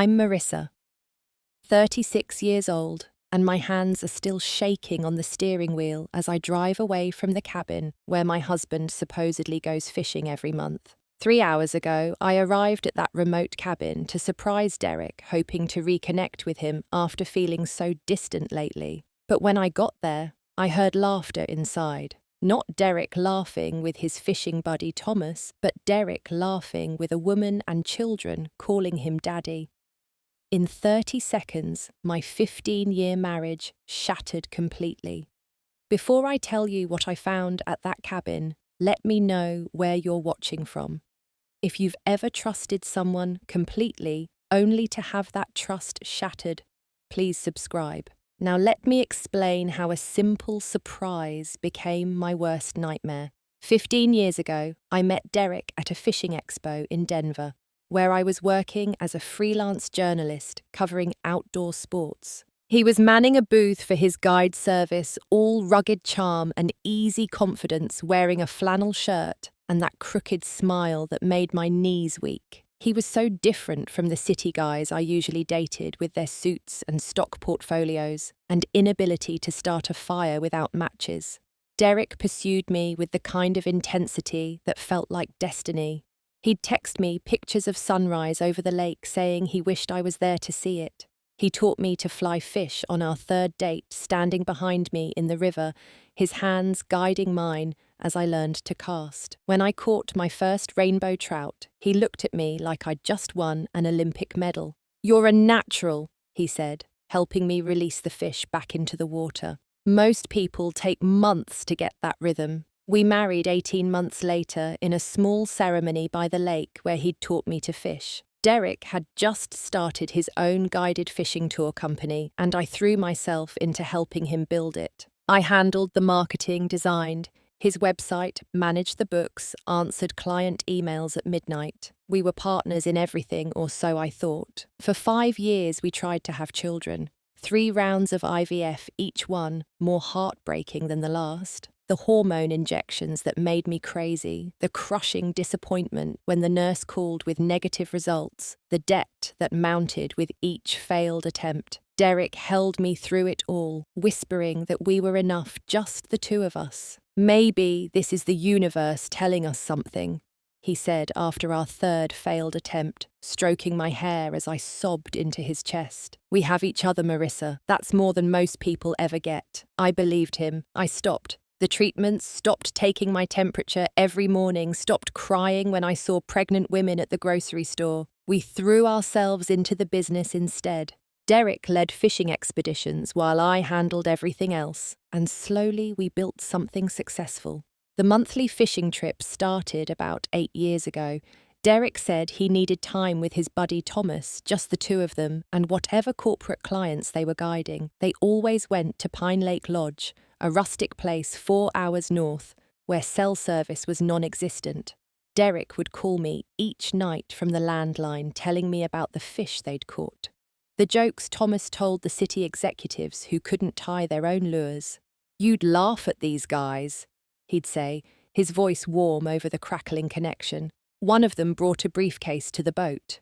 I'm Marissa, 36 years old, and my hands are still shaking on the steering wheel as I drive away from the cabin where my husband supposedly goes fishing every month. 3 hours ago, I arrived at that remote cabin to surprise Derek, hoping to reconnect with him after feeling so distant lately. But when I got there, I heard laughter inside. Not Derek laughing with his fishing buddy Thomas, but Derek laughing with a woman and children calling him daddy. In 30 seconds, my 15-year marriage shattered completely. Before I tell you what I found at that cabin, let me know where you're watching from. If you've ever trusted someone completely, only to have that trust shattered, please subscribe. Now let me explain how a simple surprise became my worst nightmare. 15 years ago, I met Derek at a fishing expo in Denver, where I was working as a freelance journalist covering outdoor sports. He was manning a booth for his guide service, all rugged charm and easy confidence, wearing a flannel shirt and that crooked smile that made my knees weak. He was so different from the city guys I usually dated with their suits and stock portfolios and inability to start a fire without matches. Derek pursued me with the kind of intensity that felt like destiny. He'd text me pictures of sunrise over the lake saying he wished I was there to see it. He taught me to fly fish on our third date, standing behind me in the river, his hands guiding mine as I learned to cast. When I caught my first rainbow trout, he looked at me like I'd just won an Olympic medal. "You're a natural," he said, helping me release the fish back into the water. Most people take months to get that rhythm. We married 18 months later in a small ceremony by the lake where he'd taught me to fish. Derek had just started his own guided fishing tour company, and I threw myself into helping him build it. I handled the marketing, designed his website, managed the books, answered client emails at midnight. We were partners in everything, or so I thought. For 5 years we tried to have children. 3 rounds of IVF, each one more heartbreaking than the last. The hormone injections that made me crazy, the crushing disappointment when the nurse called with negative results, the debt that mounted with each failed attempt. Derek held me through it all, whispering that we were enough, just the two of us. "Maybe this is the universe telling us something," he said after our third failed attempt, stroking my hair as I sobbed into his chest. "We have each other, Marissa. That's more than most people ever get." I believed him. I stopped the treatments, stopped taking my temperature every morning, stopped crying when I saw pregnant women at the grocery store. We threw ourselves into the business instead. Derek led fishing expeditions while I handled everything else, and slowly we built something successful. The monthly fishing trips started about 8 years ago. Derek said he needed time with his buddy Thomas, just the two of them, and whatever corporate clients they were guiding. They always went to Pine Lake Lodge, a rustic place 4 hours north, where cell service was non-existent. Derek would call me each night from the landline, telling me about the fish they'd caught. The jokes Thomas told the city executives who couldn't tie their own lures. "You'd laugh at these guys," he'd say, his voice warm over the crackling connection. One of them brought a briefcase to the boat.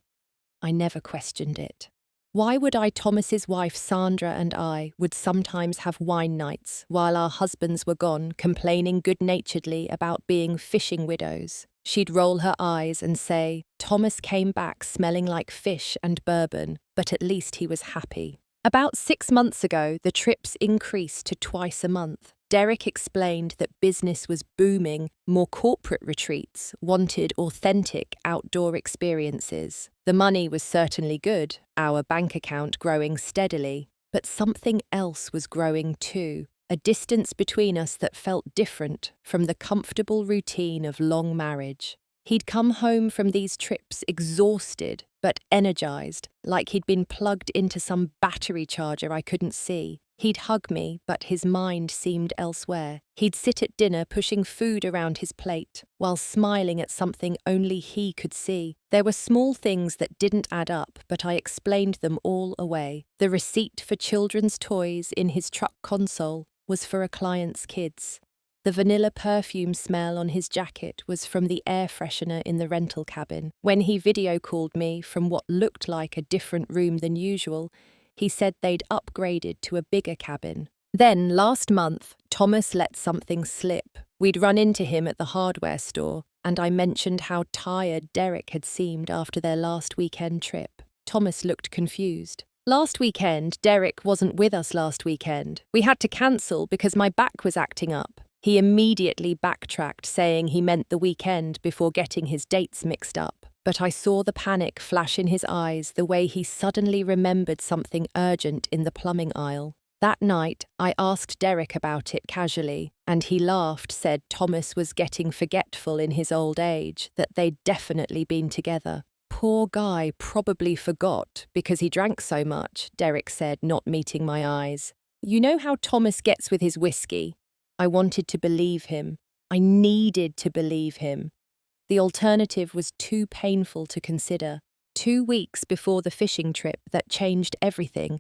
I never questioned it. Why would I? Thomas's wife Sandra and I would sometimes have wine nights while our husbands were gone, complaining good-naturedly about being fishing widows. She'd roll her eyes and say, "Thomas came back smelling like fish and bourbon, but at least he was happy." About 6 months ago, the trips increased to twice a month. Derek explained that business was booming, more corporate retreats wanted authentic outdoor experiences. The money was certainly good, our bank account growing steadily, but something else was growing too, a distance between us that felt different from the comfortable routine of long marriage. He'd come home from these trips exhausted but energized, like he'd been plugged into some battery charger I couldn't see. He'd hug me, but his mind seemed elsewhere. He'd sit at dinner pushing food around his plate, while smiling at something only he could see. There were small things that didn't add up, but I explained them all away. The receipt for children's toys in his truck console was for a client's kids. The vanilla perfume smell on his jacket was from the air freshener in the rental cabin. When he video called me from what looked like a different room than usual, he said they'd upgraded to a bigger cabin. Then, last month, Thomas let something slip. We'd run into him at the hardware store, and I mentioned how tired Derek had seemed after their last weekend trip. Thomas looked confused. Last weekend, Derek wasn't with us last weekend. We had to cancel because my back was acting up. He immediately backtracked, saying he meant the weekend before getting his dates mixed up. But I saw the panic flash in his eyes, the way he suddenly remembered something urgent in the plumbing aisle. That night, I asked Derek about it casually, and he laughed, said Thomas was getting forgetful in his old age, that they'd definitely been together. Poor guy probably forgot because he drank so much, Derek said, not meeting my eyes. You know how Thomas gets with his whiskey? I wanted to believe him. I needed to believe him. The alternative was too painful to consider. 2 weeks before the fishing trip that changed everything,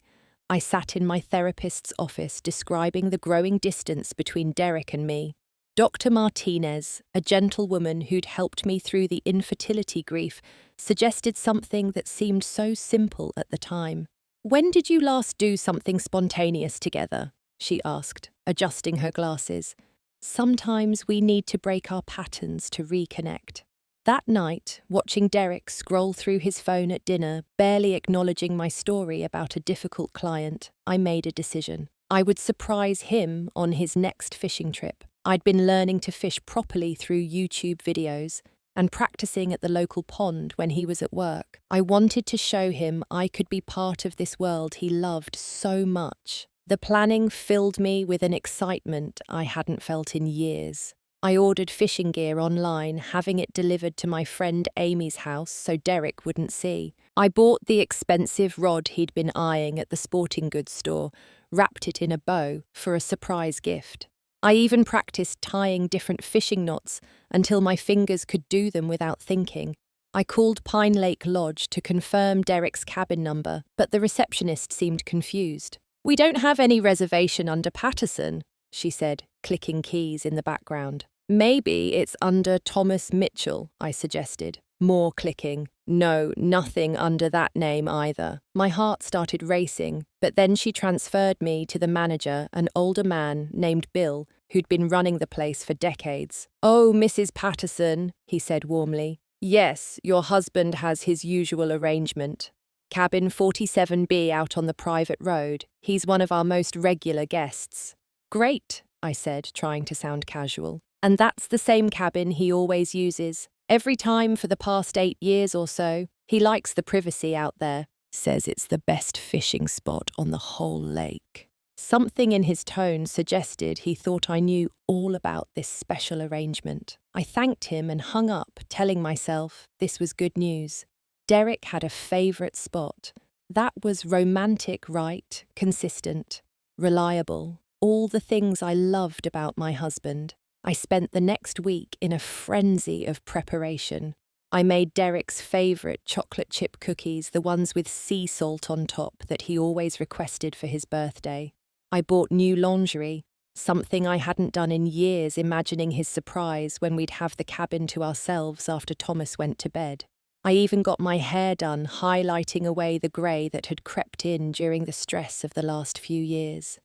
I sat in my therapist's office describing the growing distance between Derek and me. Dr. Martinez, a gentlewoman who'd helped me through the infertility grief, suggested something that seemed so simple at the time. When did you last do something spontaneous together? She asked, adjusting her glasses. Sometimes we need to break our patterns to reconnect. That night, watching Derek scroll through his phone at dinner, barely acknowledging my story about a difficult client, I made a decision. I would surprise him on his next fishing trip. I'd been learning to fish properly through YouTube videos and practicing at the local pond when he was at work. I wanted to show him I could be part of this world he loved so much. The planning filled me with an excitement I hadn't felt in years. I ordered fishing gear online, having it delivered to my friend Amy's house so Derek wouldn't see. I bought the expensive rod he'd been eyeing at the sporting goods store, wrapped it in a bow for a surprise gift. I even practiced tying different fishing knots until my fingers could do them without thinking. I called Pine Lake Lodge to confirm Derek's cabin number, but the receptionist seemed confused. We don't have any reservation under Patterson, she said, clicking keys in the background. Maybe it's under Thomas Mitchell, I suggested. More clicking. No, nothing under that name either. My heart started racing, but then she transferred me to the manager, an older man named Bill, who'd been running the place for decades. Oh, Mrs. Patterson, he said warmly. Yes, your husband has his usual arrangement. Cabin 47B out on the private road. He's one of our most regular guests. Great, I said, trying to sound casual. And that's the same cabin he always uses. Every time for the past 8 years or so. He likes the privacy out there. Says it's the best fishing spot on the whole lake. Something in his tone suggested he thought I knew all about this special arrangement. I thanked him and hung up, telling myself this was good news. Derek had a favourite spot. That was romantic, right, consistent, reliable, all the things I loved about my husband. I spent the next week in a frenzy of preparation. I made Derek's favourite chocolate chip cookies, the ones with sea salt on top that he always requested for his birthday. I bought new lingerie, something I hadn't done in years, imagining his surprise when we'd have the cabin to ourselves after Thomas went to bed. I even got my hair done, highlighting away the grey that had crept in during the stress of the last few years.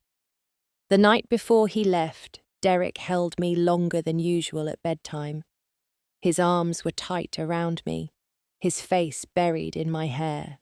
The night before he left, Derek held me longer than usual at bedtime. His arms were tight around me, his face buried in my hair.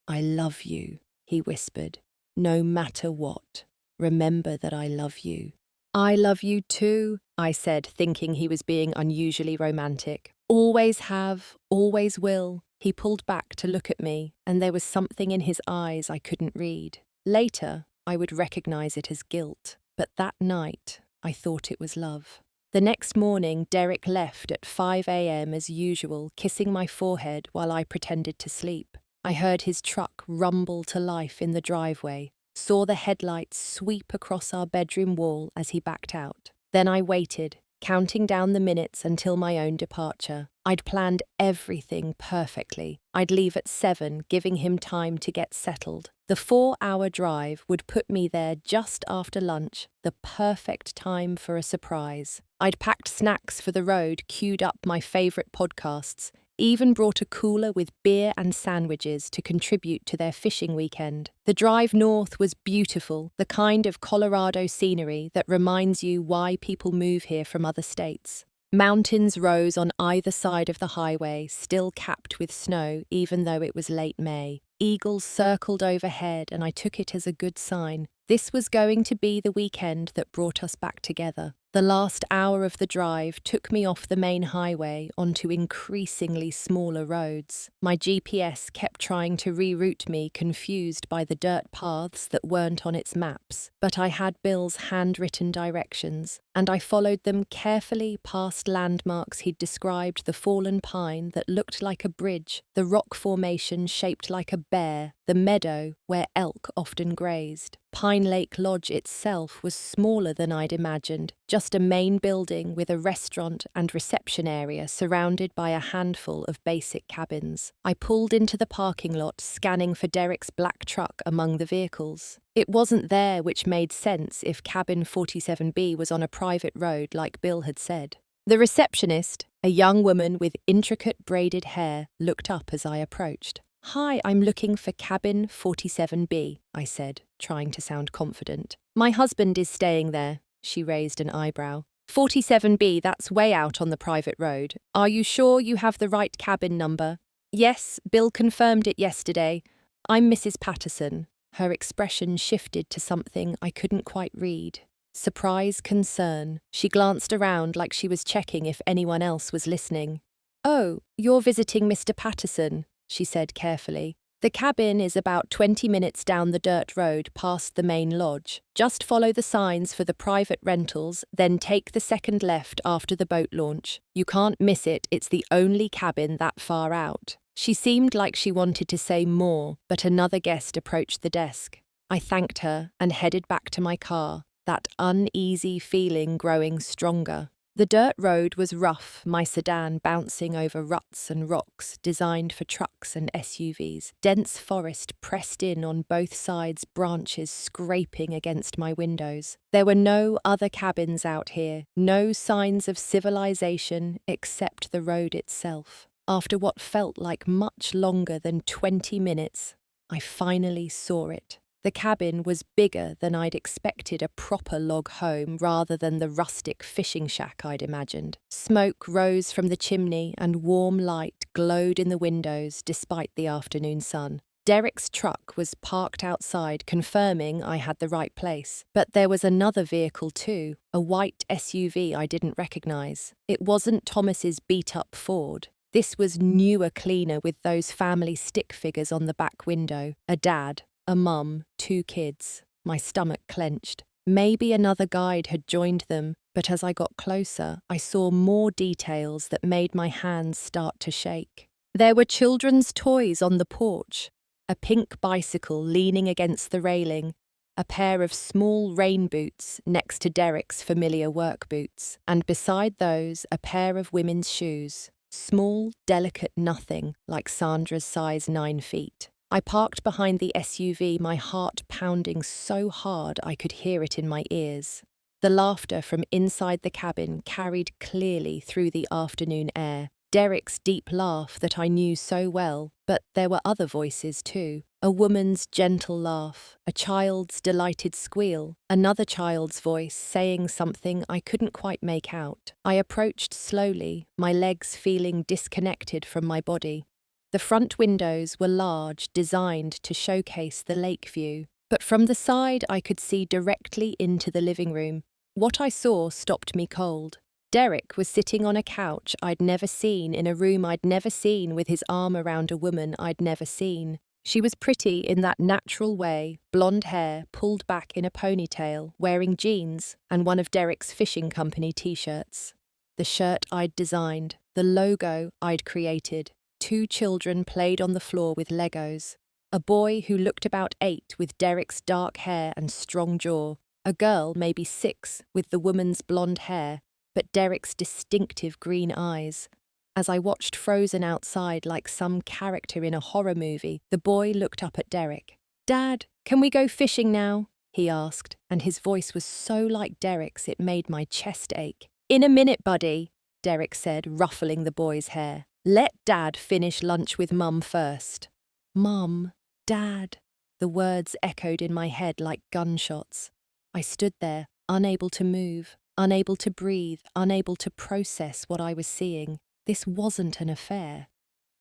I love you, he whispered. No matter what, remember that I love you. I love you too, I said, thinking he was being unusually romantic. Always have, always will. He pulled back to look at me, and there was something in his eyes I couldn't read. Later, I would recognize it as guilt, but that night, I thought it was love. The next morning, Derek left at 5 a.m. as usual, kissing my forehead while I pretended to sleep. I heard his truck rumble to life in the driveway, saw the headlights sweep across our bedroom wall as he backed out. Then I waited, counting down the minutes until my own departure. I'd planned everything perfectly. I'd leave at 7, giving him time to get settled. The 4-hour drive would put me there just after lunch, the perfect time for a surprise. I'd packed snacks for the road, queued up my favourite podcasts, even brought a cooler with beer and sandwiches to contribute to their fishing weekend. The drive north was beautiful, the kind of Colorado scenery that reminds you why people move here from other states. Mountains rose on either side of the highway, still capped with snow, even though it was late May. Eagles circled overhead, and I took it as a good sign. This was going to be the weekend that brought us back together. The last hour of the drive took me off the main highway onto increasingly smaller roads. My GPS kept trying to reroute me, confused by the dirt paths that weren't on its maps. But I had Bill's handwritten directions, and I followed them carefully past landmarks he'd described: the fallen pine that looked like a bridge, the rock formation shaped like a bear, the meadow where elk often grazed. Pine Lake Lodge itself was smaller than I'd imagined, just a main building with a restaurant and reception area surrounded by a handful of basic cabins. I pulled into the parking lot, scanning for Derek's black truck among the vehicles. It wasn't there, which made sense if cabin 47B was on a private road like Bill had said. The receptionist, a young woman with intricate braided hair, looked up as I approached. "Hi, I'm looking for cabin 47B, I said, trying to sound confident. "My husband is staying there," she raised an eyebrow. "47B, that's way out on the private road. Are you sure you have the right cabin number?" "Yes, Bill confirmed it yesterday. I'm Mrs. Patterson." Her expression shifted to something I couldn't quite read. Surprise, concern. She glanced around like she was checking if anyone else was listening. "Oh, you're visiting Mr. Patterson," she said carefully. "The cabin is about 20 minutes down the dirt road past the main lodge. Just follow the signs for the private rentals, then take the second left after the boat launch. You can't miss it, it's the only cabin that far out." She seemed like she wanted to say more, but another guest approached the desk. I thanked her and headed back to my car, that uneasy feeling growing stronger. The dirt road was rough, my sedan bouncing over ruts and rocks designed for trucks and SUVs. Dense forest pressed in on both sides, branches scraping against my windows. There were no other cabins out here, no signs of civilization except the road itself. After what felt like much longer than 20 minutes, I finally saw it. The cabin was bigger than I'd expected a proper log home rather than the rustic fishing shack I'd imagined. Smoke rose from the chimney and warm light glowed in the windows despite the afternoon sun. Derek's truck was parked outside, confirming I had the right place. But there was another vehicle too, a white SUV I didn't recognize. It wasn't Thomas's beat-up Ford. This was newer, cleaner, with those family stick figures on the back window. A dad, a mum, 2 kids. My stomach clenched. Maybe another guide had joined them, but as I got closer, I saw more details that made my hands start to shake. There were children's toys on the porch, a pink bicycle leaning against the railing, a pair of small rain boots next to Derek's familiar work boots, and beside those a pair of women's shoes. Small, delicate nothing, like Sandra's size 9 feet. I parked behind the SUV, my heart pounding so hard I could hear it in my ears. The laughter from inside the cabin carried clearly through the afternoon air. Derek's deep laugh that I knew so well, but there were other voices too. A woman's gentle laugh, a child's delighted squeal, another child's voice saying something I couldn't quite make out. I approached slowly, my legs feeling disconnected from my body. The front windows were large, designed to showcase the lake view, but from the side I could see directly into the living room. What I saw stopped me cold. Derek was sitting on a couch I'd never seen, in a room I'd never seen, with his arm around a woman I'd never seen. She was pretty in that natural way, blonde hair pulled back in a ponytail, wearing jeans and one of Derek's fishing company t-shirts. The shirt I'd designed, the logo I'd created. 2 children played on the floor with Legos. A boy who looked about 8 with Derek's dark hair and strong jaw. A girl, maybe 6, with the woman's blonde hair. but Derek's distinctive green eyes. As I watched frozen outside like some character in a horror movie, the boy looked up at Derek. "Dad, can we go fishing now?" he asked, and his voice was so like Derek's it made my chest ache. "In a minute, buddy," Derek said, ruffling the boy's hair. "Let Dad finish lunch with Mum first." "Mum, Dad," the words echoed in my head like gunshots. I stood there, unable to move, unable to breathe, unable to process what I was seeing. This wasn't an affair.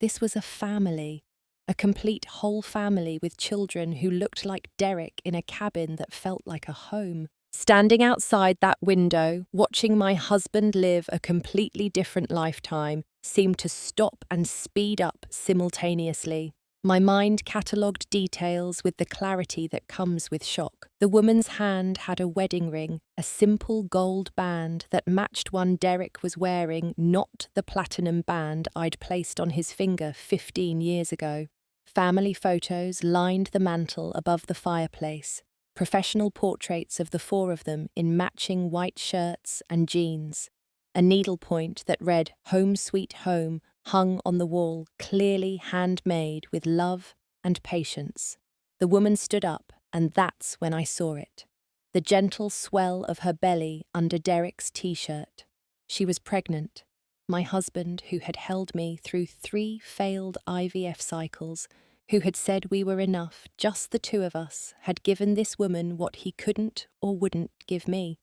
This was a family. A complete whole family with children who looked like Derek in a cabin that felt like a home. Standing outside that window, watching my husband live a completely different lifetime, seemed to stop and speed up simultaneously. My mind catalogued details with the clarity that comes with shock. The woman's hand had a wedding ring, a simple gold band that matched one Derek was wearing, not the platinum band I'd placed on his finger 15 years ago. Family photos lined the mantel above the fireplace, professional portraits of the four of them in matching white shirts and jeans. A needlepoint that read "Home Sweet Home" hung on the wall, clearly handmade with love and patience. The woman stood up, and that's when I saw it. The gentle swell of her belly under Derek's t-shirt. She was pregnant. My husband, who had held me through 3 failed IVF cycles, who had said we were enough, just the two of us, had given this woman what he couldn't or wouldn't give me.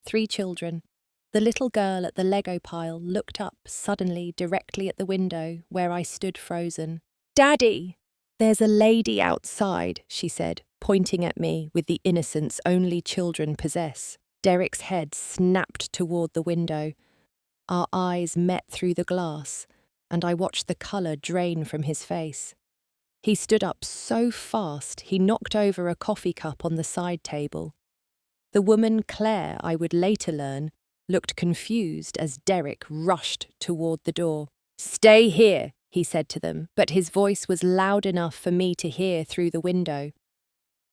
3 children. The little girl at the Lego pile looked up suddenly directly at the window where I stood frozen. "Daddy!" "There's a lady outside," she said, pointing at me with the innocence only children possess. Derek's head snapped toward the window. Our eyes met through the glass, and I watched the colour drain from his face. He stood up so fast he knocked over a coffee cup on the side table. The woman, Claire, I would later learn, looked confused as Derek rushed toward the door. "Stay here," he said to them, but his voice was loud enough for me to hear through the window.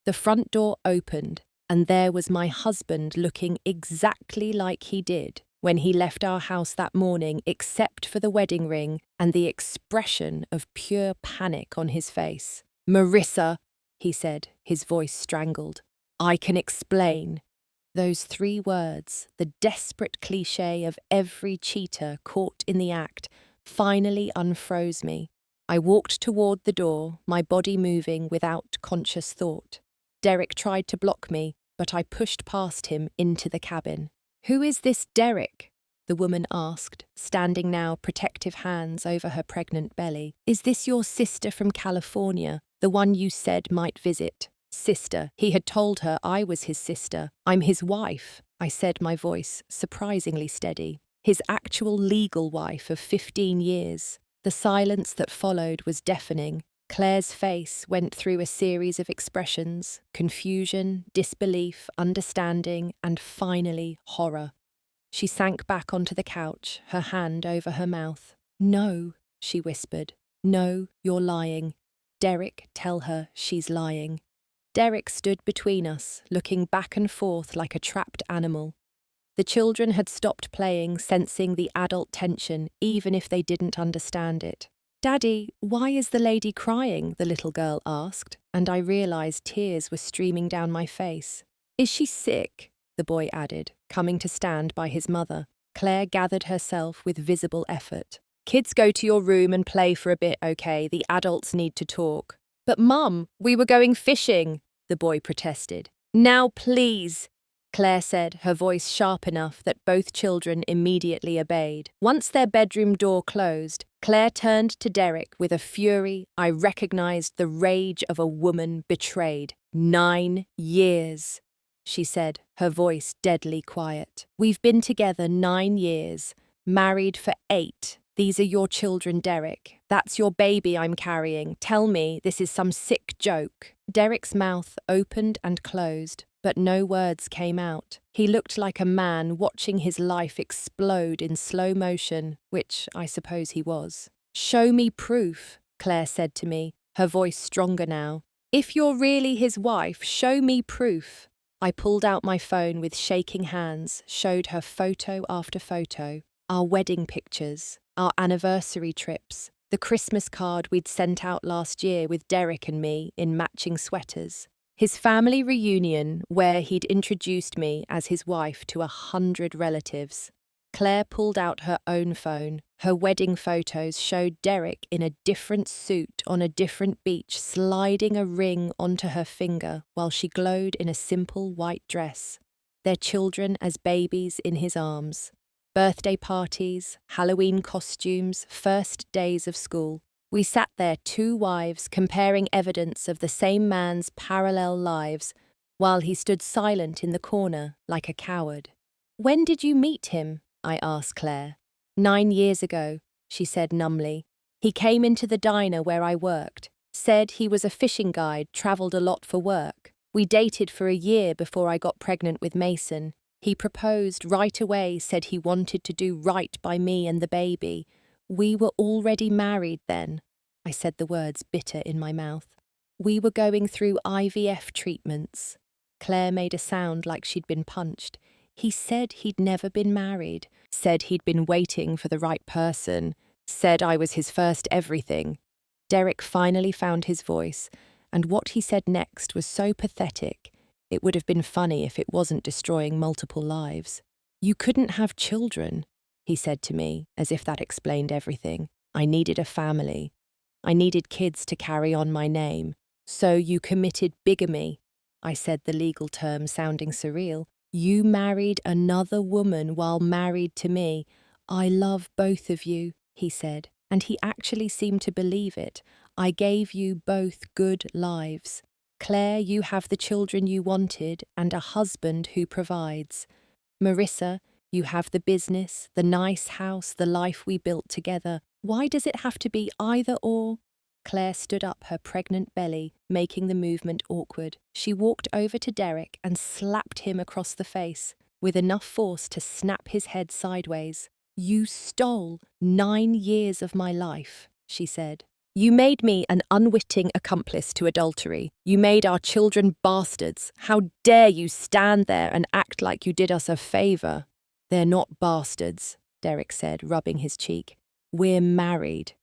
The front door opened, and there was my husband looking exactly like he did when he left our house that morning, except for the wedding ring and the expression of pure panic on his face. "Marissa," he said, his voice strangled. "I can explain." Those 3 words, the desperate cliché of every cheater caught in the act, finally unfroze me. I walked toward the door, my body moving without conscious thought. Derek tried to block me, but I pushed past him into the cabin. "Who is this Derek?" the woman asked, standing now protective hands over her pregnant belly. "Is this your sister from California, the one you said might visit?" "Sister." He had told her I was his sister. "I'm his wife," I said, my voice surprisingly steady. His actual legal wife of 15 years. The silence that followed was deafening. Claire's face went through a series of expressions: confusion, disbelief, understanding, and finally horror. She sank back onto the couch, her hand over her mouth. "No," she whispered. "No, you're lying. Derek, tell her she's lying." Derek stood between us, looking back and forth like a trapped animal. The children had stopped playing, sensing the adult tension, even if they didn't understand it. "Daddy, why is the lady crying?" the little girl asked, and I realized tears were streaming down my face. "Is she sick?" the boy added, coming to stand by his mother. Claire gathered herself with visible effort. "Kids, go to your room and play for a bit, okay? The adults need to talk." "But Mum, we were going fishing," the boy protested. "Now please," Claire said, her voice sharp enough that both children immediately obeyed. Once their bedroom door closed, Claire turned to Derek with a fury I recognized the rage of a woman betrayed. 9 years, she said, her voice deadly quiet. "We've been together 9 years, married for 8. These are your children, Derek. That's your baby I'm carrying. Tell me this is some sick joke." Derek's mouth opened and closed, but no words came out. He looked like a man watching his life explode in slow motion, which I suppose he was. "Show me proof," Claire said to me, her voice stronger now. "If you're really his wife, show me proof." I pulled out my phone with shaking hands, showed her photo after photo, our wedding pictures, our anniversary trips, the Christmas card we'd sent out last year with Derek and me in matching sweaters, his family reunion where he'd introduced me as his wife to 100 relatives. Claire pulled out her own phone. Her wedding photos showed Derek in a different suit on a different beach, sliding a ring onto her finger while she glowed in a simple white dress. Their children as babies in his arms. Birthday parties, Halloween costumes, first days of school. We sat there, two wives, comparing evidence of the same man's parallel lives, while he stood silent in the corner like a coward. "When did you meet him?" I asked Claire. 9 years ago, she said numbly. He came into the diner where I worked, said he was a fishing guide, travelled a lot for work. We dated for a year before I got pregnant with Mason. He proposed right away, said he wanted to do right by me and the baby. We were already married then. I said the words bitter in my mouth. We were going through IVF treatments. Claire made a sound like she'd been punched. He said he'd never been married, said he'd been waiting for the right person, said I was his first everything. Derek finally found his voice, and what he said next was so pathetic, it would have been funny if it wasn't destroying multiple lives. "You couldn't have children," he said to me, as if that explained everything. "I needed a family. I needed kids to carry on my name. So you committed bigamy." I said the legal term sounding surreal. "You married another woman while married to me. I love both of you," he said, and he actually seemed to believe it. "I gave you both good lives. Claire, you have the children you wanted and a husband who provides. Marissa, you have the business, the nice house, the life we built together. Why does it have to be either or?" Claire stood up, her pregnant belly making the movement awkward. She walked over to Derek and slapped him across the face, with enough force to snap his head sideways. "You stole 9 years of my life," she said. "You made me an unwitting accomplice to adultery. You made our children bastards. How dare you stand there and act like you did us a favour?" "They're not bastards," Derek said, rubbing his cheek. "We're married."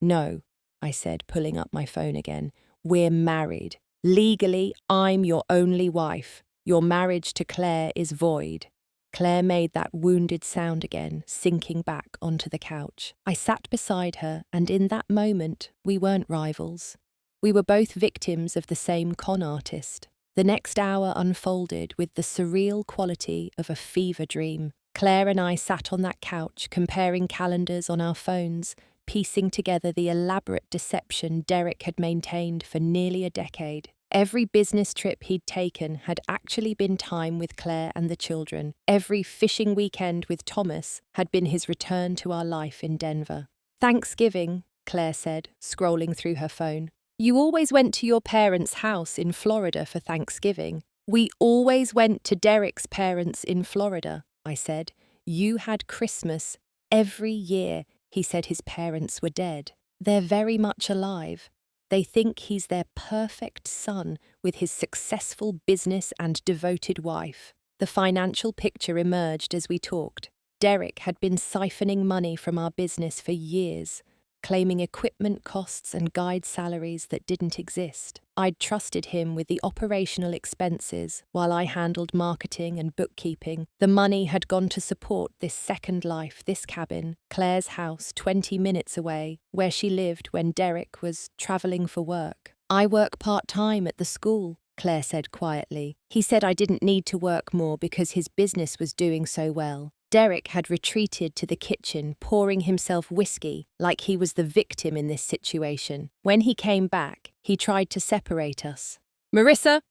"No," I said, pulling up my phone again. "We're married. Legally, I'm your only wife. Your marriage to Claire is void." Claire made that wounded sound again, sinking back onto the couch. I sat beside her, and in that moment, we weren't rivals. We were both victims of the same con artist. The next hour unfolded with the surreal quality of a fever dream. Claire and I sat on that couch, comparing calendars on our phones, piecing together the elaborate deception Derek had maintained for nearly a decade. Every business trip he'd taken had actually been time with Claire and the children. Every fishing weekend with Thomas had been his return to our life in Denver. "Thanksgiving," Claire said, scrolling through her phone. "You always went to your parents' house in Florida for Thanksgiving." "We always went to Derek's parents in Florida," I said. "You had Christmas every year." He said his parents were dead. "They're very much alive. They think he's their perfect son with his successful business and devoted wife." The financial picture emerged as we talked. Derek had been siphoning money from our business for years, claiming equipment costs and guide salaries that didn't exist. I'd trusted him with the operational expenses while I handled marketing and bookkeeping. The money had gone to support this second life, this cabin, Claire's house 20 minutes away, where she lived when Derek was travelling for work. "I work part-time at the school," Claire said quietly. "He said I didn't need to work more because his business was doing so well." Derek had retreated to the kitchen, pouring himself whiskey, like he was the victim in this situation. When he came back, he tried to separate us. "Marissa,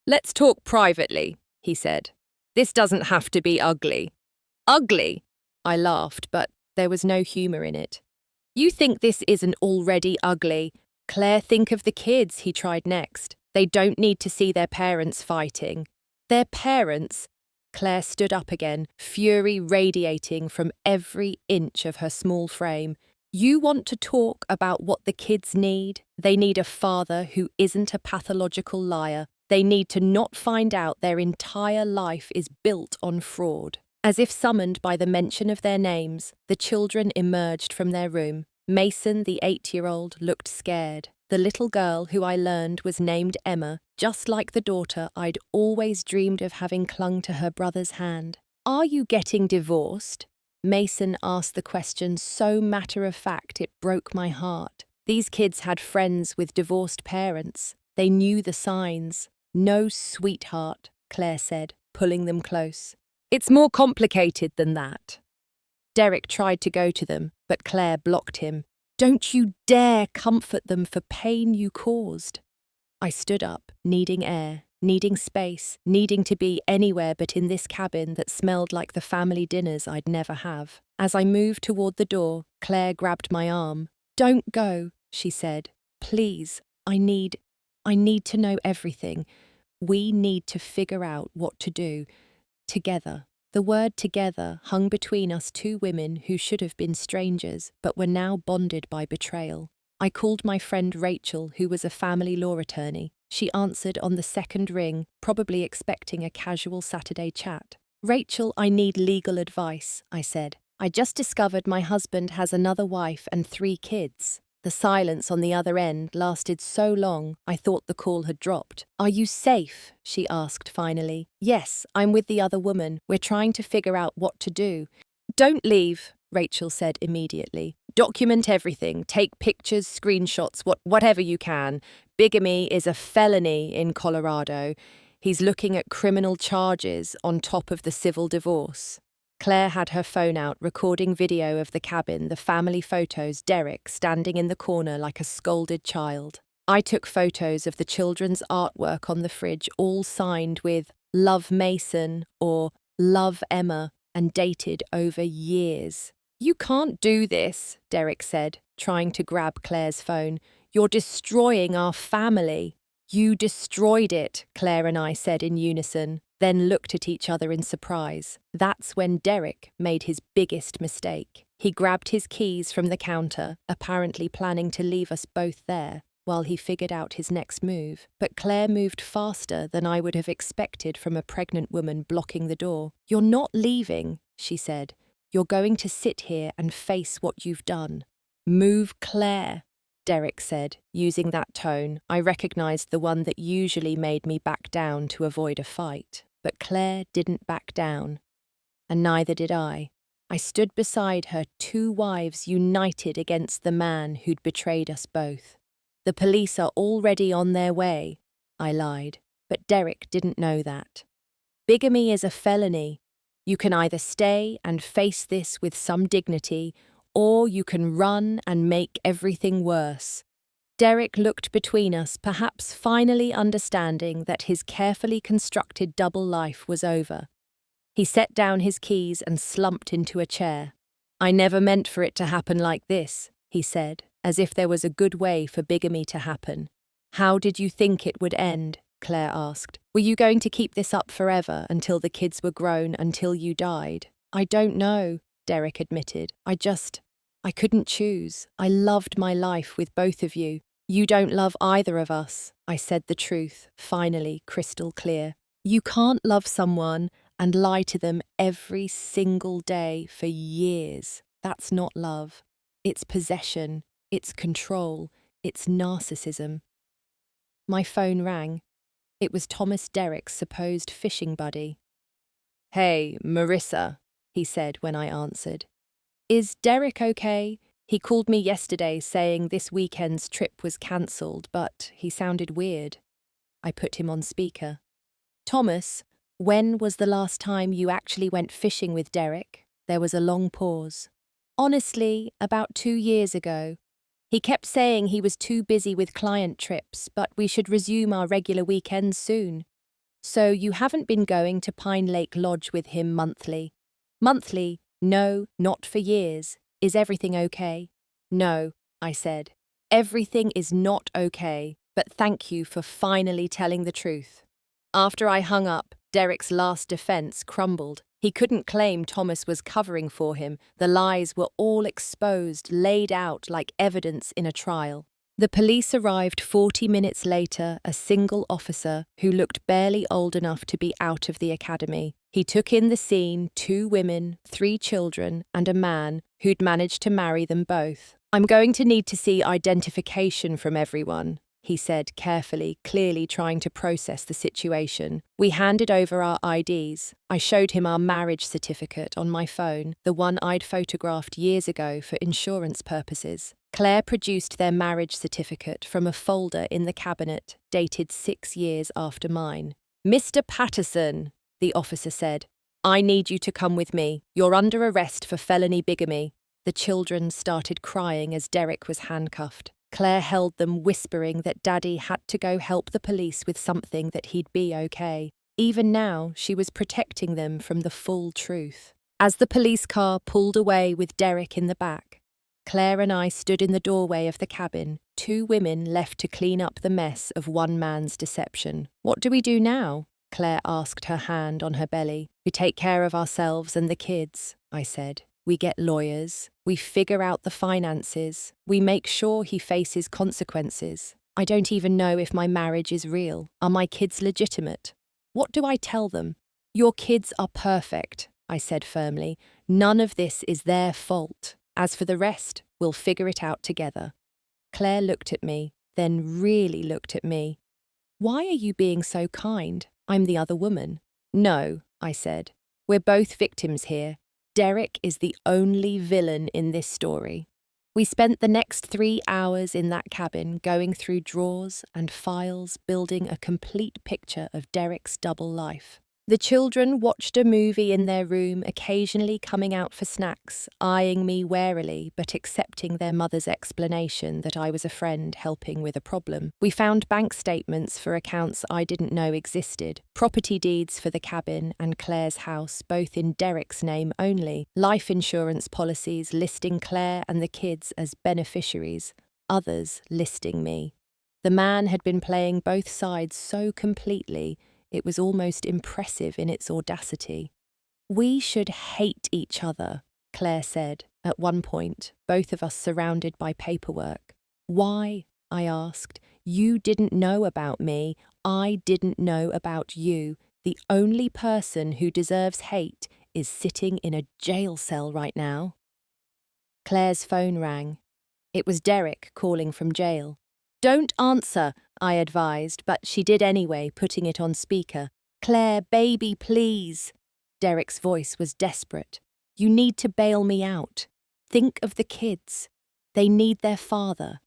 let's talk privately," he said. "This doesn't have to be ugly." "Ugly?" I laughed, but there was no humour in it. "You think this isn't already ugly? Claire, think of the kids," he tried next. "They don't need to see their parents fighting." "Their parents?" Claire stood up again, fury radiating from every inch of her small frame. "You want to talk about what the kids need? They need a father who isn't a pathological liar, They need to not find out their entire life is built on fraud. As if summoned by the mention of their names, the children emerged from their room. Mason, the 8-year-old, looked scared. The little girl, who I learned was named Emma, just like the daughter I'd always dreamed of having clung to her brother's hand. "Are you getting divorced?" Mason asked the question so matter-of-fact it broke my heart. These kids had friends with divorced parents. They knew the signs. "No, sweetheart," Claire said, pulling them close. "It's more complicated than that." Derek tried to go to them, but Claire blocked him. "Don't you dare comfort them for pain you caused." I stood up, needing air, needing space, needing to be anywhere but in this cabin that smelled like the family dinners I'd never have. As I moved toward the door, Claire grabbed my arm. "Don't go," she said. "Please, I need to know everything. We need to figure out what to do. Together." The word "together" hung between us two women who should have been strangers, but were now bonded by betrayal. I called my friend Rachel, who was a family law attorney. She answered on the second ring, probably expecting a casual Saturday chat. "Rachel, I need legal advice," I said. "I just discovered my husband has another wife and 3 kids." The silence on the other end lasted so long, I thought the call had dropped. "Are you safe?" she asked finally. "Yes, I'm with the other woman. We're trying to figure out what to do." "Don't leave," Rachel said immediately. "Document everything. Take pictures, screenshots, whatever you can. Bigamy is a felony in Colorado. He's looking at criminal charges on top of the civil divorce." Claire had her phone out, recording video of the cabin, the family photos, Derek standing in the corner like a scolded child. I took photos of the children's artwork on the fridge, all signed with "Love Mason" or "Love Emma," and dated over years. "You can't do this," Derek said, trying to grab Claire's phone. "You're destroying our family." "You destroyed it," Claire and I said in unison, then looked at each other in surprise. That's when Derek made his biggest mistake. He grabbed his keys from the counter, apparently planning to leave us both there, while he figured out his next move. But Claire moved faster than I would have expected from a pregnant woman blocking the door. "You're not leaving," she said. "You're going to sit here and face what you've done." "Move, Claire," Derek said, using that tone. I recognized the one that usually made me back down to avoid a fight. But Claire didn't back down, and neither did I. I stood beside her, 2 wives united against the man who'd betrayed us both. "The police are already on their way," I lied, but Derek didn't know that. "Bigamy is a felony. You can either stay and face this with some dignity, or you can run and make everything worse." Derek looked between us, perhaps finally understanding that his carefully constructed double life was over. He set down his keys and slumped into a chair. "I never meant for it to happen like this," he said, as if there was a good way for bigamy to happen. "How did you think it would end?" Claire asked. "Were you going to keep this up forever until the kids were grown, until you died?" "I don't know," Derek admitted. I couldn't choose. I loved my life with both of you. You don't love either of us." I said the truth, finally, crystal clear. You can't love someone and lie to them every single day for years. That's not love. It's possession, it's control, it's narcissism. My phone rang. It was Thomas Derek's supposed fishing buddy. "Hey, Marissa," he said when I answered. "Is Derek okay? He called me yesterday saying this weekend's trip was cancelled, but he sounded weird." I put him on speaker. "Thomas, when was the last time you actually went fishing with Derek?" There was a long pause. "Honestly, about 2 years ago. He kept saying he was too busy with client trips, but we should resume our regular weekends soon." "So you haven't been going to Pine Lake Lodge with him monthly?" "Monthly? No, not for years. Is everything okay?" "No," I said. "Everything is not okay, but thank you for finally telling the truth." After I hung up, Derek's last defense crumbled. He couldn't claim Thomas was covering for him. The lies were all exposed, laid out like evidence in a trial. The police arrived 40 minutes later, a single officer who looked barely old enough to be out of the academy. He took in the scene 2 women, 3 children, and a man who'd managed to marry them both. "I'm going to need to see identification from everyone," he said carefully, clearly trying to process the situation. We handed over our IDs. I showed him our marriage certificate on my phone, the one I'd photographed years ago for insurance purposes. Claire produced their marriage certificate from a folder in the cabinet, dated 6 years after mine. "Mr. Patterson," the officer said, "I need you to come with me. You're under arrest for felony bigamy." The children started crying as Derek was handcuffed. Claire held them, whispering that Daddy had to go help the police with something, that he'd be okay. Even now, she was protecting them from the full truth. As the police car pulled away with Derek in the back, Claire and I stood in the doorway of the cabin, 2 women left to clean up the mess of one man's deception. "What do we do now?" Claire asked, her hand on her belly. "We take care of ourselves and the kids," I said. "We get lawyers. We figure out the finances. We make sure he faces consequences. I don't even know if my marriage is real. Are my kids legitimate? What do I tell them?" "Your kids are perfect," I said firmly. "None of this is their fault. As for the rest, we'll figure it out together." Claire looked at me, then really looked at me. "Why are you being so kind? I'm the other woman." "No," I said. "We're both victims here. Derek is the only villain in this story." We spent the next 3 hours in that cabin, going through drawers and files, building a complete picture of Derek's double life. The children watched a movie in their room, occasionally coming out for snacks, eyeing me warily but accepting their mother's explanation that I was a friend helping with a problem. We found bank statements for accounts I didn't know existed, property deeds for the cabin and Claire's house, both in Derek's name only, life insurance policies listing Claire and the kids as beneficiaries, others listing me. The man had been playing both sides so completely, it was almost impressive in its audacity. "We should hate each other," Claire said, at one point, both of us surrounded by paperwork. "Why?" I asked. "You didn't know about me. I didn't know about you. The only person who deserves hate is sitting in a jail cell right now." Claire's phone rang. It was Derek calling from jail. "Don't answer," I advised, but she did anyway, putting it on speaker. "Claire, baby, please." Derek's voice was desperate. "You need to bail me out. Think of the kids. They need their father."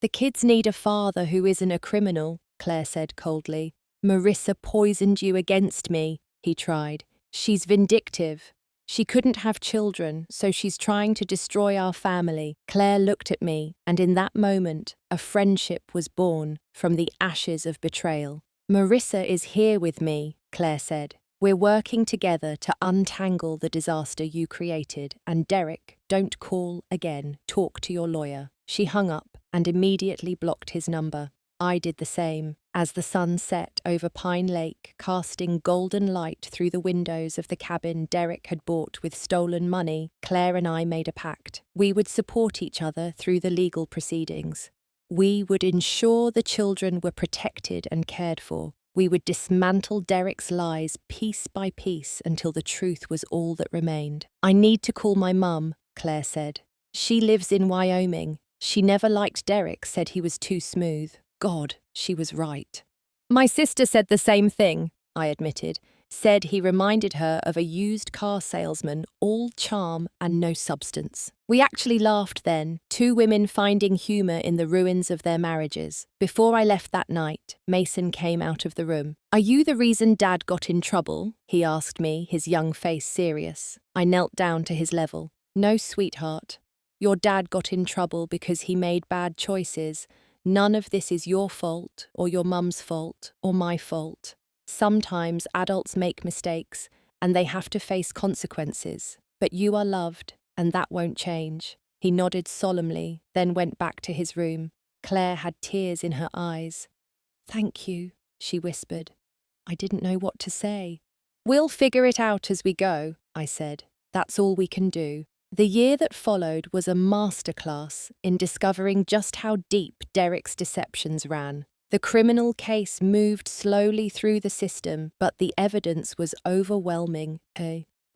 "The kids need a father who isn't a criminal," Claire said coldly. "Marissa poisoned you against me," he tried. "She's vindictive. She couldn't have children, so she's trying to destroy our family." Claire looked at me, and in that moment, a friendship was born from the ashes of betrayal. "Marissa is here with me," Claire said. "We're working together to untangle the disaster you created, and Derek, don't call again. Talk to your lawyer." She hung up and immediately blocked his number. I did the same. As the sun set over Pine Lake, casting golden light through the windows of the cabin Derek had bought with stolen money, Claire and I made a pact. We would support each other through the legal proceedings. We would ensure the children were protected and cared for. We would dismantle Derek's lies piece by piece until the truth was all that remained. "I need to call my mum," Claire said. "She lives in Wyoming. She never liked Derek, said he was too smooth." God, she was right. "My sister said the same thing," I admitted. "Said he reminded her of a used car salesman, all charm and no substance." We actually laughed then, 2 women finding humour in the ruins of their marriages. Before I left that night, Mason came out of the room. "Are you the reason Dad got in trouble?" he asked me, his young face serious. I knelt down to his level. "No, sweetheart. Your dad got in trouble because he made bad choices. None of this is your fault, or your mum's fault, or my fault. Sometimes adults make mistakes, and they have to face consequences. But you are loved, and that won't change." He nodded solemnly, then went back to his room. Claire had tears in her eyes. "Thank you," she whispered. I didn't know what to say. "We'll figure it out as we go," I said. "That's all we can do." The year that followed was a masterclass in discovering just how deep Derek's deceptions ran. The criminal case moved slowly through the system, but the evidence was overwhelming.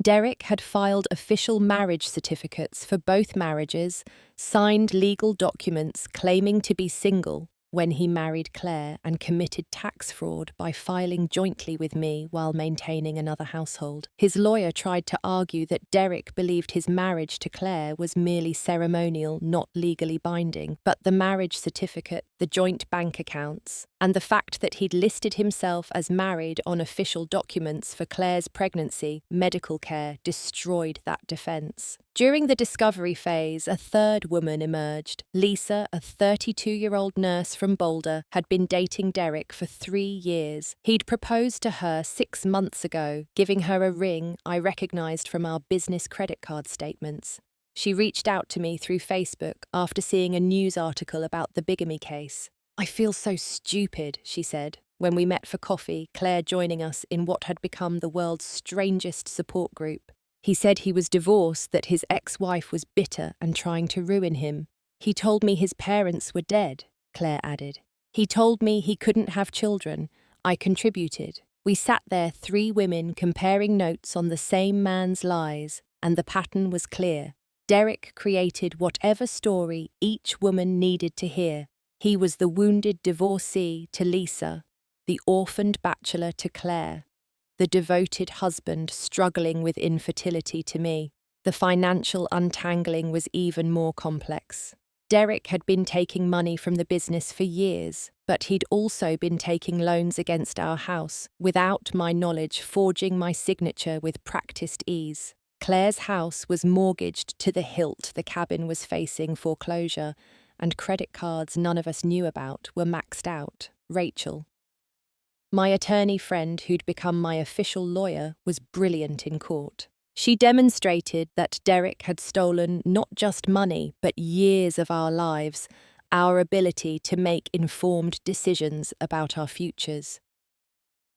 Derek had filed official marriage certificates for both marriages, signed legal documents claiming to be single when he married Claire, and committed tax fraud by filing jointly with me while maintaining another household. His lawyer tried to argue that Derek believed his marriage to Claire was merely ceremonial, not legally binding, but the marriage certificate, the joint bank accounts, and the fact that he'd listed himself as married on official documents for Claire's pregnancy, medical care, destroyed that defense. During the discovery phase, a third woman emerged. Lisa, a 32-year-old nurse from Boulder, had been dating Derek for 3 years. He'd proposed to her 6 months ago, giving her a ring I recognized from our business credit card statements. She reached out to me through Facebook after seeing a news article about the bigamy case. "I feel so stupid," she said, when we met for coffee, Claire joining us in what had become the world's strangest support group. He said he was divorced, that his ex-wife was bitter and trying to ruin him. "He told me his parents were dead," Claire added. "He told me he couldn't have children. I contributed." We sat there, 3 women comparing notes on the same man's lies, and the pattern was clear. Derek created whatever story each woman needed to hear. He was the wounded divorcee to Lisa, the orphaned bachelor to Claire, the devoted husband struggling with infertility to me. The financial untangling was even more complex. Derek had been taking money from the business for years, but he'd also been taking loans against our house, without my knowledge, forging my signature with practiced ease. Claire's house was mortgaged to the hilt. The cabin was facing foreclosure, and credit cards none of us knew about were maxed out. Rachel, my attorney friend who'd become my official lawyer, was brilliant in court. She demonstrated that Derek had stolen not just money, but years of our lives, our ability to make informed decisions about our futures.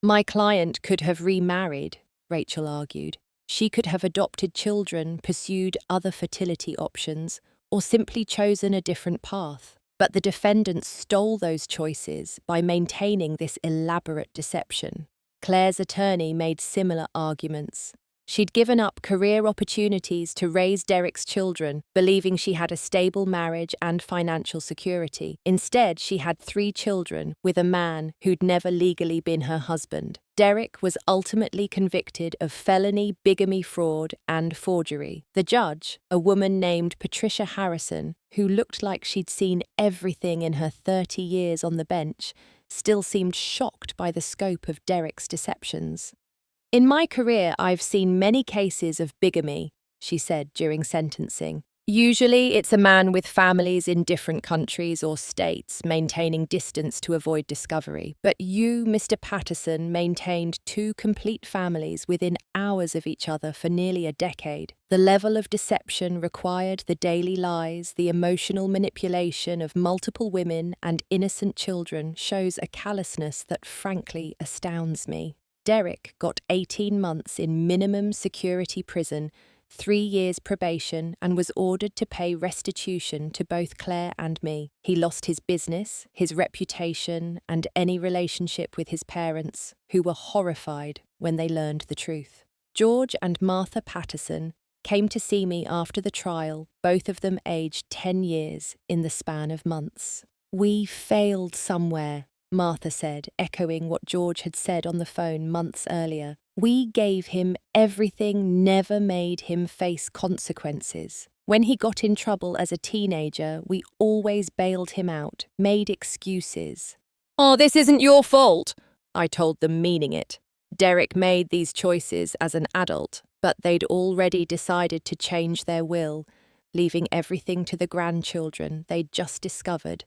"My client could have remarried," Rachel argued. "She could have adopted children, pursued other fertility options, or simply chosen a different path. But the defendants stole those choices by maintaining this elaborate deception." Claire's attorney made similar arguments. She'd given up career opportunities to raise Derek's children, believing she had a stable marriage and financial security. Instead, she had 3 children with a man who'd never legally been her husband. Derek was ultimately convicted of felony bigamy, fraud, and forgery. The judge, a woman named Patricia Harrison, who looked like she'd seen everything in her 30 years on the bench, still seemed shocked by the scope of Derek's deceptions. "In my career, I've seen many cases of bigamy," she said during sentencing. "Usually it's a man with families in different countries or states maintaining distance to avoid discovery. But you, Mr. Patterson, maintained 2 complete families within hours of each other for nearly a decade. The level of deception required, the daily lies, the emotional manipulation of multiple women and innocent children shows a callousness that frankly astounds me." Derek got 18 months in minimum security prison, 3 years probation, and was ordered to pay restitution to both Claire and me. He lost his business, his reputation, and any relationship with his parents, who were horrified when they learned the truth. George and Martha Patterson came to see me after the trial, both of them aged 10 years in the span of months. "We failed somewhere," Martha said, echoing what George had said on the phone months earlier. "We gave him everything, never made him face consequences. When he got in trouble as a teenager, we always bailed him out, made excuses." "Oh, this isn't your fault," I told them, meaning it. Derek made these choices as an adult, but they'd already decided to change their will, leaving everything to the grandchildren they'd just discovered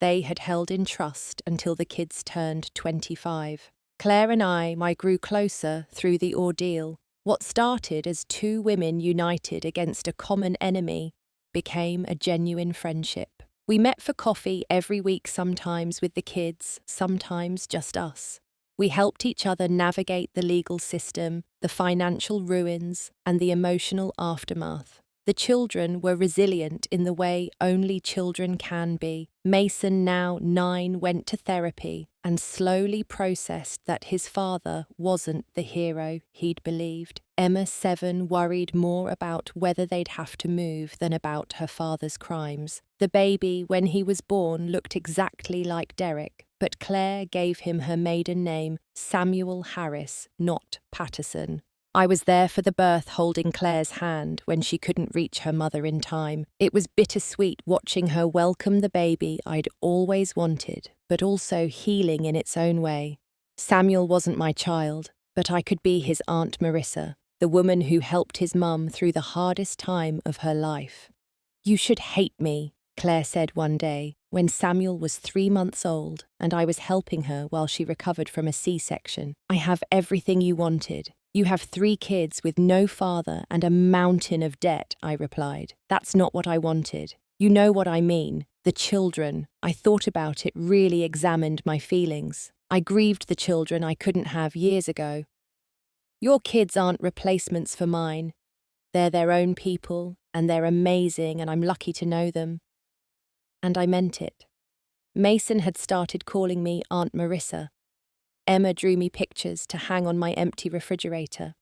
they had held in trust until the kids turned 25. Claire and I grew closer through the ordeal. What started as 2 women united against a common enemy became a genuine friendship. We met for coffee every week, sometimes with the kids, sometimes just us. We helped each other navigate the legal system, the financial ruins, and the emotional aftermath. The children were resilient in the way only children can be. Mason, now 9, went to therapy and slowly processed that his father wasn't the hero he'd believed. Emma, 7, worried more about whether they'd have to move than about her father's crimes. The baby, when he was born, looked exactly like Derek, but Claire gave him her maiden name, Samuel Harris, not Patterson. I was there for the birth, holding Claire's hand when she couldn't reach her mother in time. It was bittersweet watching her welcome the baby I'd always wanted, but also healing in its own way. Samuel wasn't my child, but I could be his Aunt Marissa, the woman who helped his mum through the hardest time of her life. "You should hate me," Claire said one day, when Samuel was 3 months old and I was helping her while she recovered from a C-section. "I have everything you wanted. You have 3 kids with no father and a mountain of debt," I replied. "That's not what I wanted. You know what I mean. The children." I thought about it, really examined my feelings. I grieved the children I couldn't have years ago. "Your kids aren't replacements for mine. They're their own people, and they're amazing, and I'm lucky to know them." And I meant it. Mason had started calling me Aunt Marissa. Emma drew me pictures to hang on my empty refrigerator.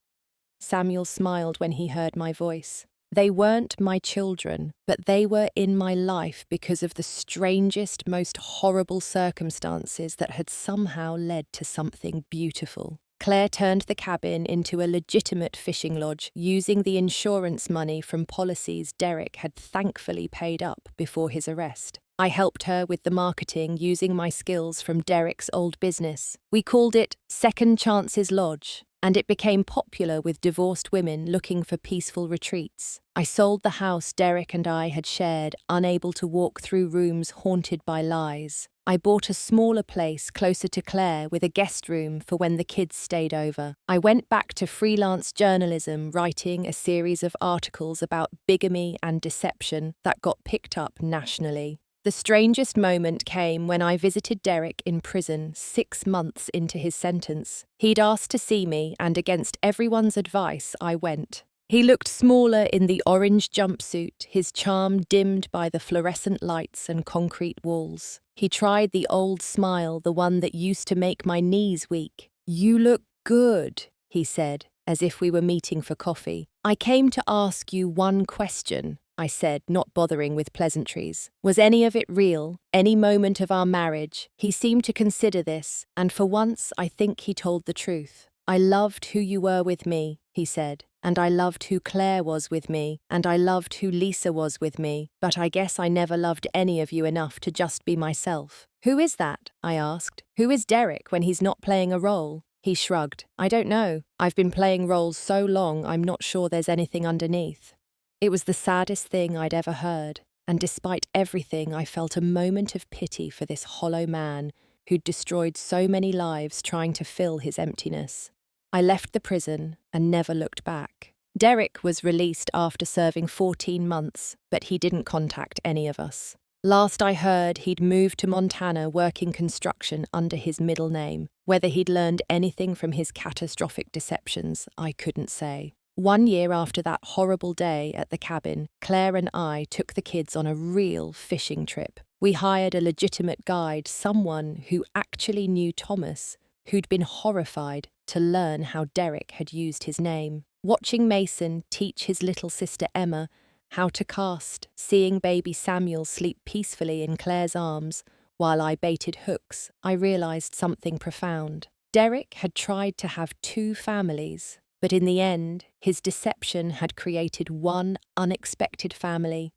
Samuel smiled when he heard my voice. They weren't my children, but they were in my life because of the strangest, most horrible circumstances that had somehow led to something beautiful. Claire turned the cabin into a legitimate fishing lodge, using the insurance money from policies Derek had thankfully paid up before his arrest. I helped her with the marketing using my skills from Derek's old business. We called it Second Chances Lodge, and it became popular with divorced women looking for peaceful retreats. I sold the house Derek and I had shared, unable to walk through rooms haunted by lies. I bought a smaller place closer to Claire with a guest room for when the kids stayed over. I went back to freelance journalism, writing a series of articles about bigamy and deception that got picked up nationally. The strangest moment came when I visited Derek in prison 6 months into his sentence. He'd asked to see me, and against everyone's advice, I went. He looked smaller in the orange jumpsuit, his charm dimmed by the fluorescent lights and concrete walls. He tried the old smile, the one that used to make my knees weak. "You look good," he said, as if we were meeting for coffee. "I came to ask you one question," I said, not bothering with pleasantries. "Was any of it real? Any moment of our marriage?" He seemed to consider this, and for once I think he told the truth. "I loved who you were with me," he said, "and I loved who Claire was with me, and I loved who Lisa was with me, but I guess I never loved any of you enough to just be myself." "Who is that?" I asked. "Who is Derek when he's not playing a role?" He shrugged. "I don't know. I've been playing roles so long I'm not sure there's anything underneath." It was the saddest thing I'd ever heard, and despite everything I felt a moment of pity for this hollow man who'd destroyed so many lives trying to fill his emptiness. I left the prison and never looked back. Derek was released after serving 14 months, but he didn't contact any of us. Last I heard, he'd moved to Montana working construction under his middle name. Whether he'd learned anything from his catastrophic deceptions, I couldn't say. 1 year after that horrible day at the cabin, Claire and I took the kids on a real fishing trip. We hired a legitimate guide, someone who actually knew Thomas, who'd been horrified to learn how Derek had used his name. Watching Mason teach his little sister Emma how to cast, seeing baby Samuel sleep peacefully in Claire's arms while I baited hooks, I realised something profound. Derek had tried to have 2 families, but in the end, his deception had created one unexpected family.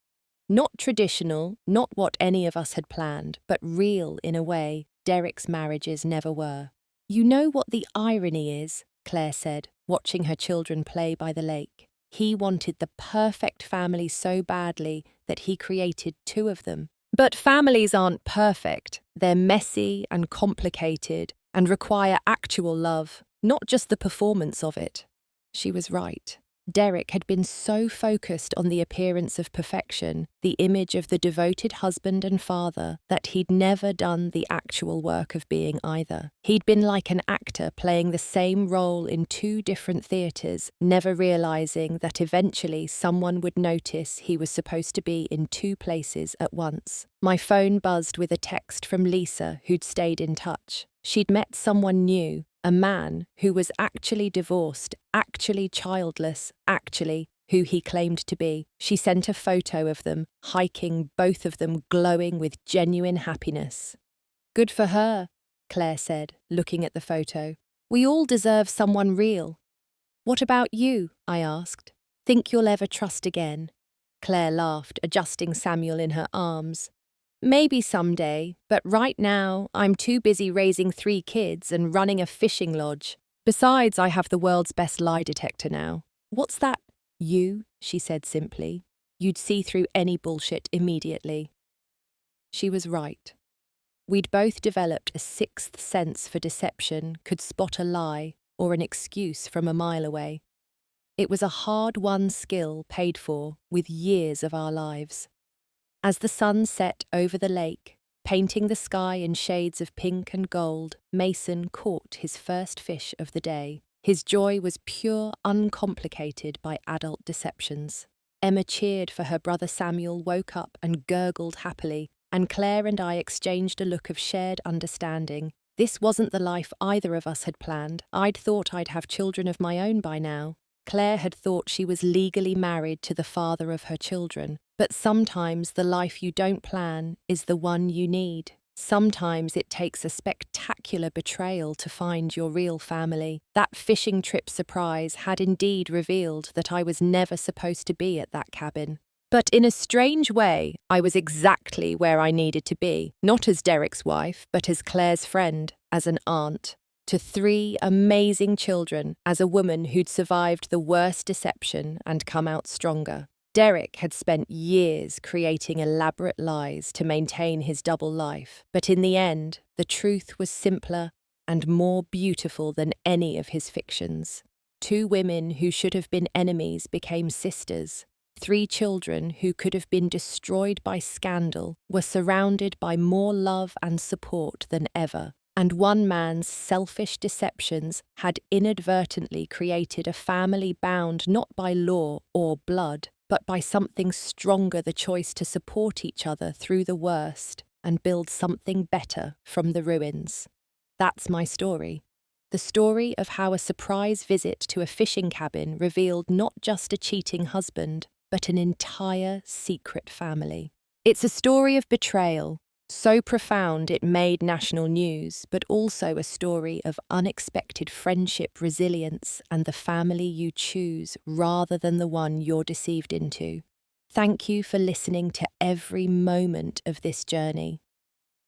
Not traditional, not what any of us had planned, but real in a way Derek's marriages never were. "You know what the irony is," Claire said, watching her children play by the lake. "He wanted the perfect family so badly that he created 2 of them. But families aren't perfect. They're messy and complicated and require actual love, not just the performance of it." She was right. Derek had been so focused on the appearance of perfection, the image of the devoted husband and father, that he'd never done the actual work of being either. He'd been like an actor playing the same role in two different theatres, never realising that eventually someone would notice he was supposed to be in two places at once. My phone buzzed with a text from Lisa, who'd stayed in touch. She'd met someone new, a man who was actually divorced, actually childless, actually who he claimed to be. She sent a photo of them, hiking, both of them glowing with genuine happiness. "Good for her," Claire said, looking at the photo. "We all deserve someone real." "What about you?" I asked. "Think you'll ever trust again?" Claire laughed, adjusting Samuel in her arms. "Maybe someday, but right now I'm too busy raising 3 kids and running a fishing lodge. Besides, I have the world's best lie detector now." "What's that?" "You," she said simply. "You'd see through any bullshit immediately." She was right. We'd both developed a sixth sense for deception, could spot a lie or an excuse from a mile away. It was a hard-won skill paid for with years of our lives. As the sun set over the lake, painting the sky in shades of pink and gold, Mason caught his first fish of the day. His joy was pure, uncomplicated by adult deceptions. Emma cheered for her brother Samuel, woke up and gurgled happily, and Claire and I exchanged a look of shared understanding. This wasn't the life either of us had planned. I'd thought I'd have children of my own by now. Claire had thought she was legally married to the father of her children. But sometimes the life you don't plan is the one you need. Sometimes it takes a spectacular betrayal to find your real family. That fishing trip surprise had indeed revealed that I was never supposed to be at that cabin. But in a strange way, I was exactly where I needed to be, not as Derek's wife, but as Claire's friend, as an aunt. To 3 amazing children, as a woman who'd survived the worst deception and come out stronger. Derek had spent years creating elaborate lies to maintain his double life, but in the end, the truth was simpler and more beautiful than any of his fictions. 2 women who should have been enemies became sisters. 3 children who could have been destroyed by scandal were surrounded by more love and support than ever. And one man's selfish deceptions had inadvertently created a family bound not by law or blood, but by something stronger, the choice to support each other through the worst and build something better from the ruins. That's my story. The story of how a surprise visit to a fishing cabin revealed not just a cheating husband, but an entire secret family. It's a story of betrayal, so profound it made national news, but also a story of unexpected friendship, resilience, and the family you choose rather than the one you're deceived into. Thank you for listening to every moment of this journey.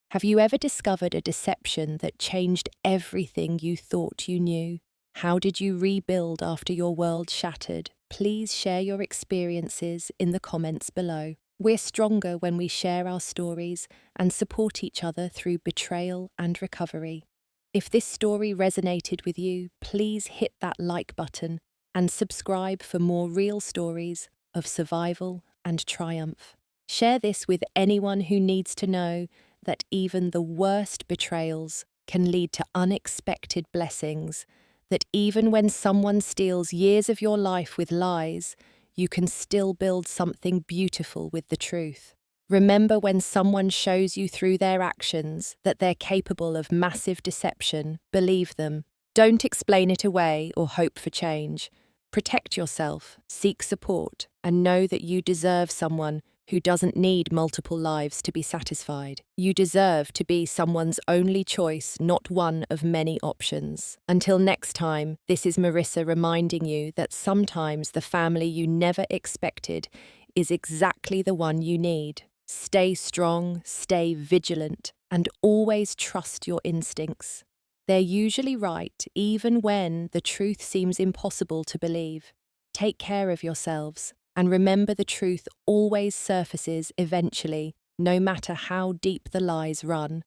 Have you ever discovered a deception that changed everything you thought you knew? How did you rebuild after your world shattered? Please share your experiences in the comments below. We're stronger when we share our stories and support each other through betrayal and recovery. If this story resonated with you, please hit that like button and subscribe for more real stories of survival and triumph. Share this with anyone who needs to know that even the worst betrayals can lead to unexpected blessings, that even when someone steals years of your life with lies, you can still build something beautiful with the truth. Remember, when someone shows you through their actions that they're capable of massive deception, believe them. Don't explain it away or hope for change. Protect yourself, seek support, and know that you deserve someone who doesn't need multiple lives to be satisfied. You deserve to be someone's only choice, not one of many options. Until next time, this is Marissa reminding you that sometimes the family you never expected is exactly the one you need. Stay strong, stay vigilant, and always trust your instincts. They're usually right, even when the truth seems impossible to believe. Take care of yourselves. And remember, the truth always surfaces eventually, no matter how deep the lies run.